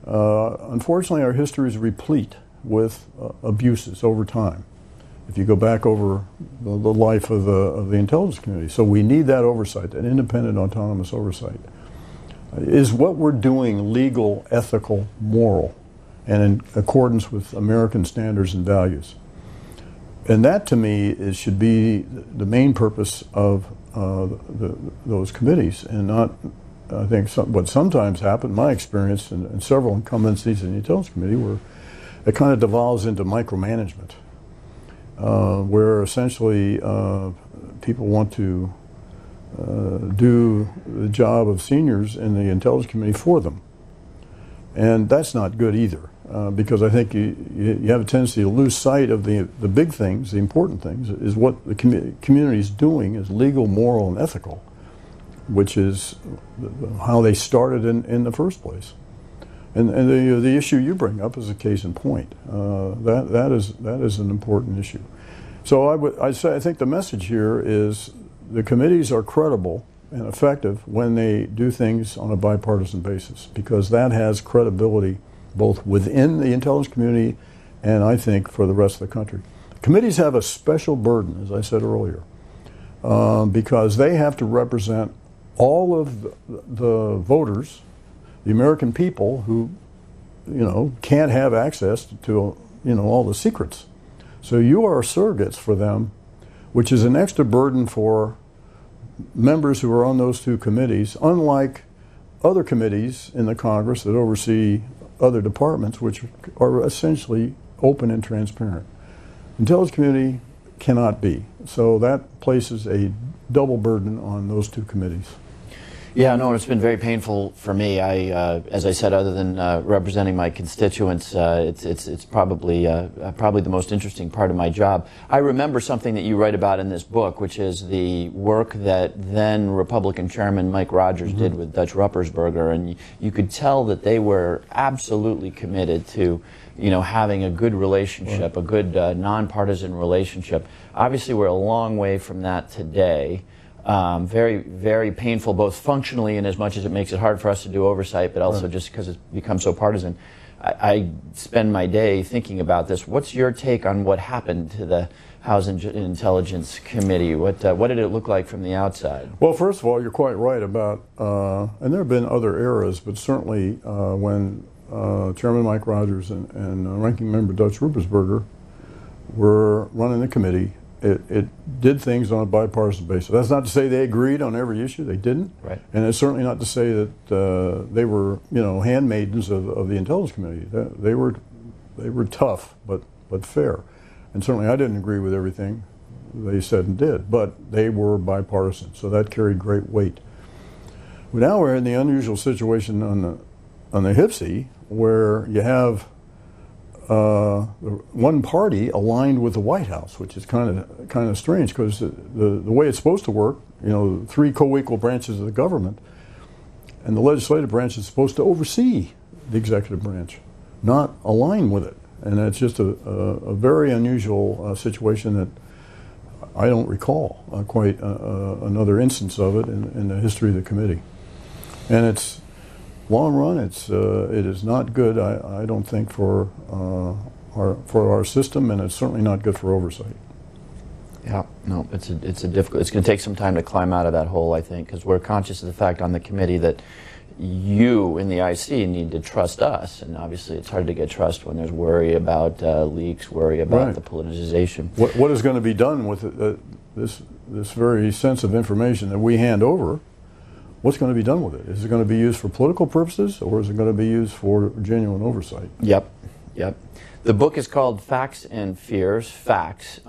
S3: Unfortunately, our history is replete with abuses over time. If you go back over the life of the Intelligence Committee, so we need that oversight, that independent, autonomous oversight. Is what we're doing legal, ethical, moral, and in accordance with American standards and values? And that, to me, should be the main purpose of those committees, and not, I think, what sometimes happens, my experience, and several incumbencies in the Intelligence Committee, where it kind of devolves into micromanagement. where essentially people want to do the job of seniors in the intelligence committee for them. And that's not good either, because I think you have a tendency to lose sight of the big things, the important things, is what the community is doing is legal, moral, and ethical, which is how they started in the first place. And the issue you bring up is a case in point. That is an important issue. So I think the message here is the committees are credible and effective when they do things on a bipartisan basis, because that has credibility both within the intelligence community and I think for the rest of the country. Committees have a special burden, as I said earlier, because they have to represent all of the voters, the American people who, can't have access to, all the secrets. So you are surrogates for them, which is an extra burden for members who are on those two committees, unlike other committees in the Congress that oversee other departments, which are essentially open and transparent. Intelligence community cannot be. So that places a double burden on those two committees.
S2: Yeah, no, it's been very painful for me. As I said, other than representing my constituents, it's probably the most interesting part of my job. I remember something that you write about in this book, which is the work that then Republican Chairman Mike Rogers did with Dutch Ruppersberger, and you could tell that they were absolutely committed to, having a good relationship, a good nonpartisan relationship. Obviously, we're a long way from that today. Very, very painful, both functionally and as much as it makes it hard for us to do oversight, but also just because it's become so partisan. I spend my day thinking about this. What's your take on what happened to the House Intelligence Committee? What did it look like from the outside?
S3: Well, first of all, you're quite right about, and there have been other eras, but certainly when Chairman Mike Rogers and Ranking Member Dutch Ruppersberger were running the committee, it did things on a bipartisan basis. That's not to say they agreed on every issue. They didn't.
S2: Right.
S3: And it's certainly not to say that they were, handmaidens of the Intelligence Committee. They were tough, but fair. And certainly I didn't agree with everything they said and did, but they were bipartisan, so that carried great weight. But now we're in the unusual situation on the HIPSI, where you have one party aligned with the White House, which is kind of strange, because the way it's supposed to work, three co-equal branches of the government, and the legislative branch is supposed to oversee the executive branch, not align with it. And it's just a very unusual situation that I don't recall quite another instance of it in the history of the committee. And it's long run, it is not good. I don't think for our system, and it's certainly not good for oversight.
S2: Yeah, no, it's difficult. It's going to take some time to climb out of that hole, I think, because we're conscious of the fact on the committee that you in the IC need to trust us, and obviously it's hard to get trust when there's worry about leaks, worry about the politicization.
S3: What is going to be done with this very sensitive information that we hand over? What's going to be done with it? Is it going to be used for political purposes, or is it going to be used for genuine oversight?
S2: Yep. The book is called Facts and Fears. Facts.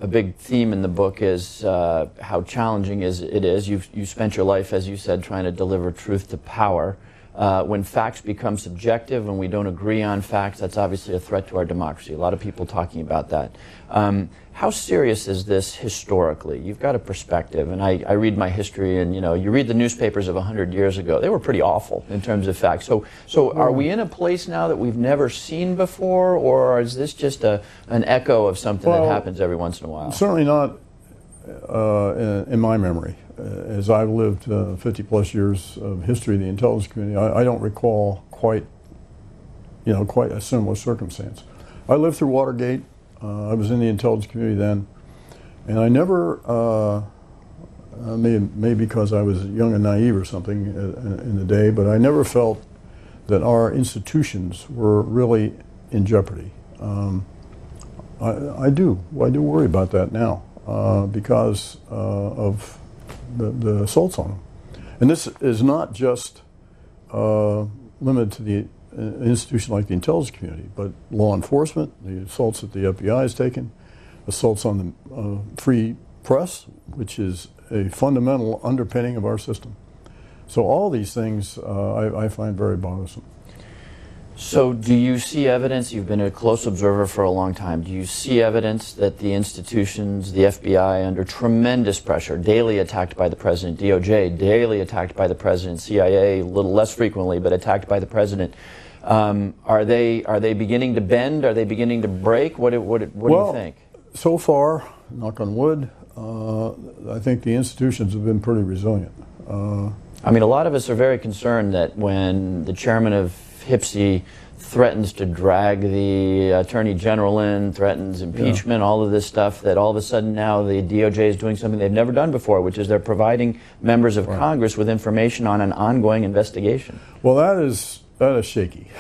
S2: A big theme in the book is how challenging it is. You spent your life, as you said, trying to deliver truth to power. When facts become subjective and we don't agree on facts, that's obviously a threat to our democracy. A lot of people talking about that. How serious is this historically? You've got a perspective, and I read my history, and you read the newspapers of 100 years ago. They were pretty awful in terms of facts. So are we in a place now that we've never seen before, or is this just an echo of something that happens every once in a while?
S3: Certainly not in my memory. As I've lived 50 plus years of history of the intelligence community, I don't recall quite a similar circumstance. I lived through Watergate. I was in the intelligence community then, and I never, maybe because I was young and naive or something in the day, but I never felt that our institutions were really in jeopardy. I do worry about that now because of the assaults on them. And this is not just limited to the institution like the intelligence community, but law enforcement, the assaults that the FBI has taken, assaults on the free press, which is a fundamental underpinning of our system. So all these things I find very bothersome.
S2: So do you see evidence, you've been a close observer for a long time, do you see evidence that the institutions, the FBI, under tremendous pressure, daily attacked by the president, DOJ, daily attacked by the president, CIA, a little less frequently, but attacked by the president, are they beginning to bend? Are they beginning to break? What do you think?
S3: So far, knock on wood, I think the institutions have been pretty resilient.
S2: I mean, a lot of us are very concerned that when the chairman of HPSI threatens to drag the Attorney General in, threatens impeachment, all of this stuff, that all of a sudden now the DOJ is doing something they've never done before, which is they're providing members of Congress with information on an ongoing investigation.
S3: Well, that is shaky.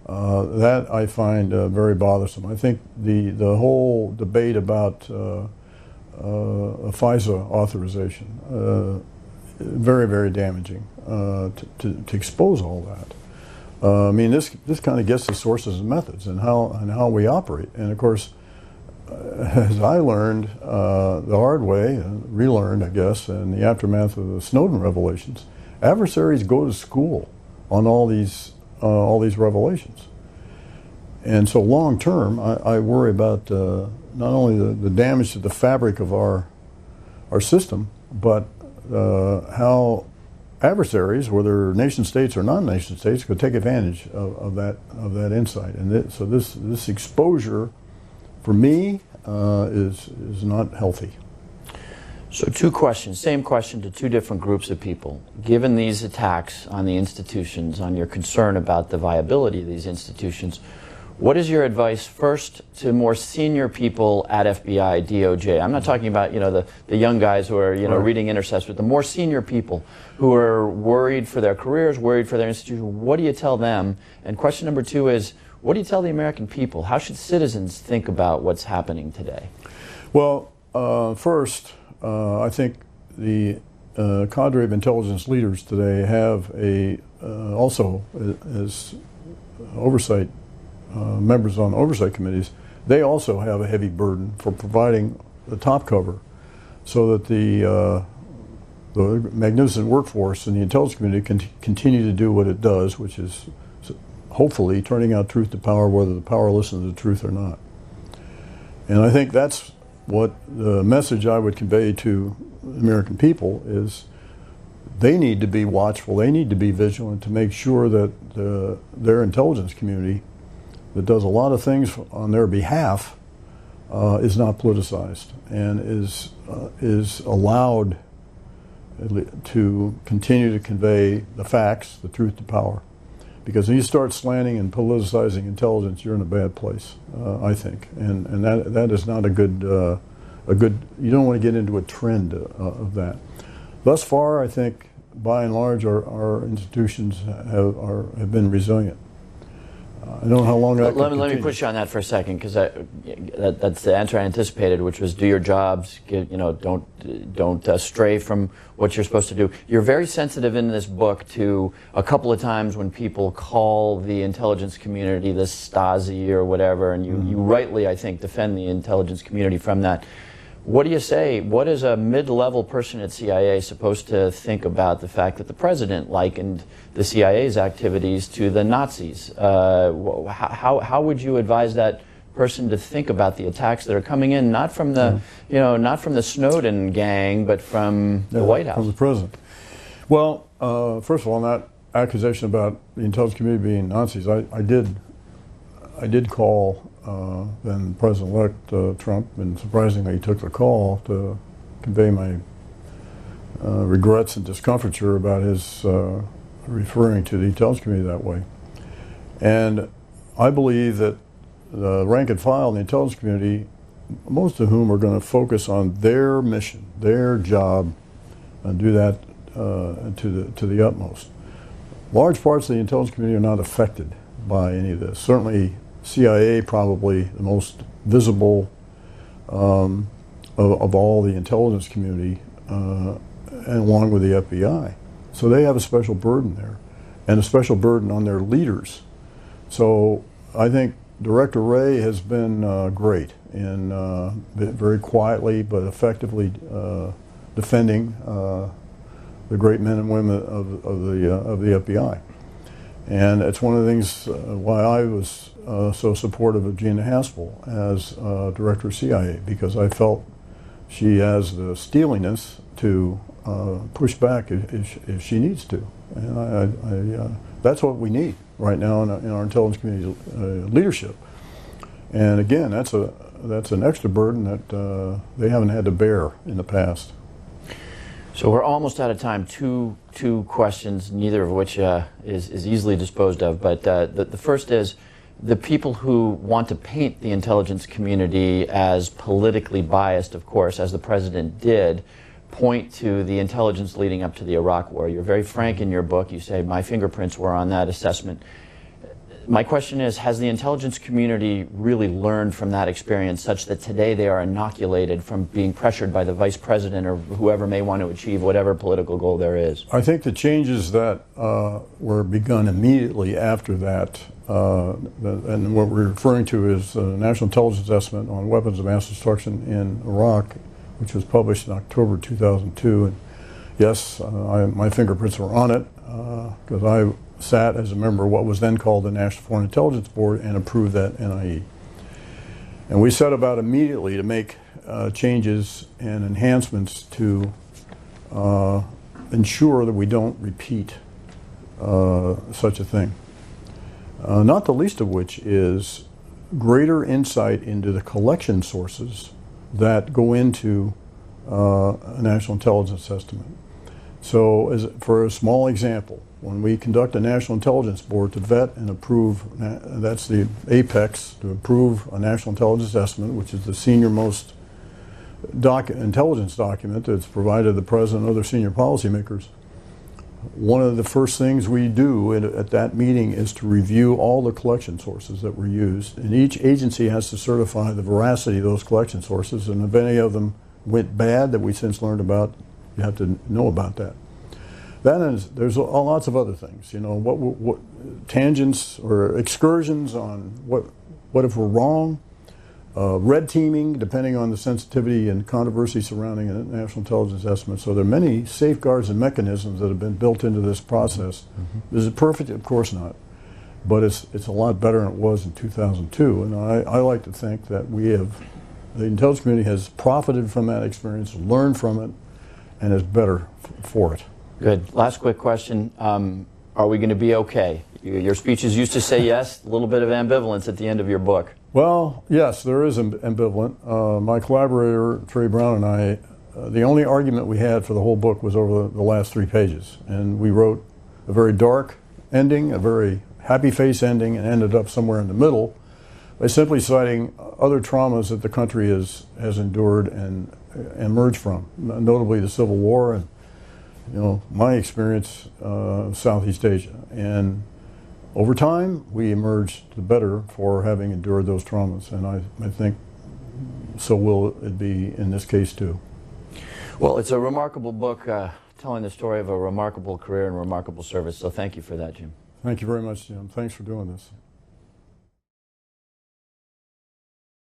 S3: That I find very bothersome. I think the whole debate about a FISA authorization, very, very damaging to expose all that. I mean, this kind of gets to sources and methods and how we operate. And of course, as I learned the hard way, relearned, I guess, in the aftermath of the Snowden revelations, adversaries go to school on all these revelations. And so long term, I worry about not only the damage to the fabric of our system, but how adversaries, whether nation states or non-nation states, could take advantage of that insight. And so this exposure, for me, is not healthy.
S2: So two questions, same question to two different groups of people. Given these attacks on the institutions, on your concern about the viability of these institutions, what is your advice first to more senior people at FBI, DOJ? I'm not talking about the young guys who are reading intercepts, but the more senior people who are worried for their careers, worried for their institution. What do you tell them? And question number two is, what do you tell the American people? How should citizens think about what's happening today?
S3: Well, first, I think the cadre of intelligence leaders today have also as oversight members on oversight committees, they also have a heavy burden for providing the top cover so that the magnificent workforce in the intelligence community can continue to do what it does, which is hopefully turning out truth to power, whether the power listens to the truth or not. And I think that's what the message I would convey to the American people is. They need to be watchful, they need to be vigilant to make sure that their intelligence community that does a lot of things on their behalf is not politicized and is allowed to continue to convey the facts, the truth to power. Because when you start slanting and politicizing intelligence, you're in a bad place, I think. And that is not a good, you don't want to get into a trend of that. Thus far, I think, by and large, our institutions have been resilient. I don't know how long that
S2: Let me push you on that for a second, because that's the answer I anticipated, which was do your jobs, don't stray from what you're supposed to do. You're very sensitive in this book to a couple of times when people call the intelligence community the Stasi or whatever, and you rightly, I think, defend the intelligence community from that. What do you say? What is a mid-level person at CIA supposed to think about the fact that the president likened the CIA's activities to the Nazis? How would you advise that person to think about the attacks that are coming in, not from the not from the Snowden gang, but from the White House?
S3: From the president. Well, first of all, on that accusation about the intelligence community being Nazis, I did call then President-elect Trump, and surprisingly he took the call to convey my regrets and discomfiture about his referring to the intelligence community that way. And I believe that the rank and file in the intelligence community, most of whom are going to focus on their mission, their job, and do that to the utmost. Large parts of the intelligence community are not affected by any of this. Certainly CIA, probably the most visible of all the intelligence community, and along with the FBI. So they have a special burden there, and a special burden on their leaders. So I think Director Ray has been great in very quietly but effectively defending the great men and women of the FBI. And it's one of the things why I was so supportive of Gina Haspel as Director of CIA, because I felt she has the steeliness to push back if she needs to. And that's what we need right now in our intelligence community leadership. And again, that's an extra burden that they haven't had to bear in the past.
S2: So we're almost out of time. Two questions, neither of which is easily disposed of. But the first is, the people who want to paint the intelligence community as politically biased, of course, as the president did, point to the intelligence leading up to the Iraq War. You're very frank in your book. You say, my fingerprints were on that assessment. My question is, has the intelligence community really learned from that experience such that today they are inoculated from being pressured by the vice president or whoever may want to achieve whatever political goal there is?
S3: I think the changes that were begun immediately after that, and what we're referring to is the National Intelligence Assessment on Weapons of Mass Destruction in Iraq, which was published in October 2002. And yes, my fingerprints were on it because I sat as a member of what was then called the National Foreign Intelligence Board and approved that NIE. And we set about immediately to make changes and enhancements to ensure that we don't repeat such a thing. Not the least of which is greater insight into the collection sources that go into a national intelligence estimate. So for a small example, when we conduct a National Intelligence Board to vet and approve, that's the apex, to approve a National Intelligence Estimate, which is the senior most intelligence document that's provided to the President and other senior policymakers. One of the first things we do at that meeting is to review all the collection sources that were used. And each agency has to certify the veracity of those collection sources. And if any of them went bad that we since learned about, you have to know about that. There's lots of other things, you know, what tangents or excursions on what if we're wrong, red teaming, depending on the sensitivity and controversy surrounding a national intelligence estimate. So there are many safeguards and mechanisms that have been built into this process. Mm-hmm. Is it perfect? Of course not. But it's a lot better than it was in 2002. And I like to think that the intelligence community has profited from that experience, learned from it, and is better for it.
S2: Good. Last quick question. Are we going to be okay? Your speeches used to say yes, a little bit of ambivalence at the end of your book.
S3: Well, yes, there is ambivalent. My collaborator, Trey Brown, and I, the only argument we had for the whole book was over the last 3 pages. And we wrote a very dark ending, a very happy face ending, and ended up somewhere in the middle by simply citing other traumas that the country has endured and emerged from, notably the Civil War and, you know, my experience of Southeast Asia. And over time, we emerged the better for having endured those traumas. And I think so will it be in this case, too.
S2: Well, it's a remarkable book telling the story of a remarkable career and remarkable service. So thank you for that, Jim.
S3: Thank you very much, Jim. Thanks for doing this.